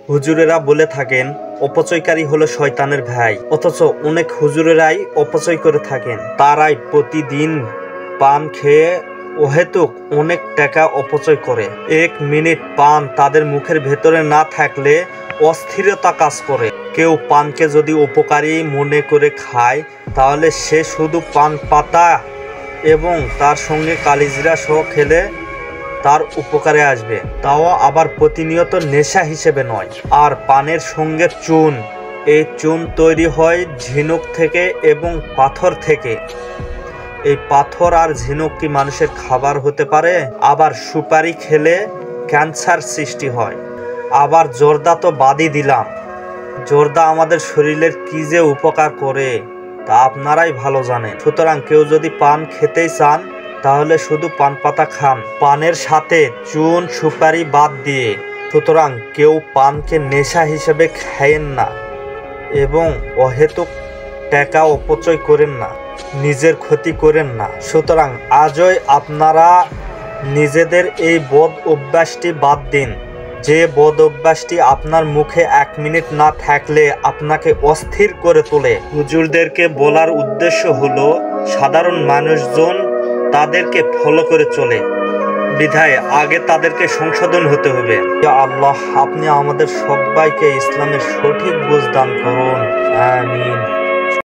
হুজুরেরা বলে থাকেন অপচয়কারী হলো শয়তানের ভাই, অথচ অনেক হুজুরেরাই অপচয় করে থাকেন। তারাই প্রতিদিন পান খেয়ে অহেতুক অনেক টাকা অপচয় করে। 1 মিনিট পান তাদের মুখের ভেতরে না থাকলে অস্থিরতা কাজ করে। কেউ পানকে যদি উপকারী মনে করে খায়, তাহলে সে শুধু পান পাতা এবং তার সঙ্গে কালিজিরা সহ খেলে তার উপকারে আসবে, তাও আবার প্রতিনিয়ত নেশা হিসেবে নয়। আর পানের সঙ্গে চুন, এই চুন তৈরি হয় ঝিনুক থেকে এবং পাথর থেকে। এই পাথর আর ঝিনুক কি মানুষের খাবার হতে পারে? আবার সুপারি খেলে ক্যান্সার সৃষ্টি হয়। আবার জর্দা তো বাদই দিলাম, জর্দা আমাদের শরীরের কি যে উপকার করে তা আপনারাই ভালো জানেন। সুতরাং কেউ যদি পান খেতেই চান, তাহলে শুধু পান পাতা খান, পানের সাথে চুন সুপারি বাদ দিয়ে। সুতরাং কেউ পানকে নেশা হিসেবে খায়েন না এবং অহেতুক টাকা অপচয় করেন না, নিজের ক্ষতি করেন না। সুতরাং আজই আপনারা নিজেদের এই বদ অভ্যাসটি বাদ দিন, যে বদ অভ্যাসটি আপনার মুখে 1 মিনিট না থাকলে আপনাকে অস্থির করে তোলে। হুজুরদেরকে বলার উদ্দেশ্য হলো সাধারণ মানুষজন তাদেরকে ফলো করে চলে, বিধায় আগে তাদেরকে সংশোধন হতে হবে। আল্লাহ, আপনি আমাদের সবাইকে ইসলামের সঠিক বুঝ দান করুন। আমিন।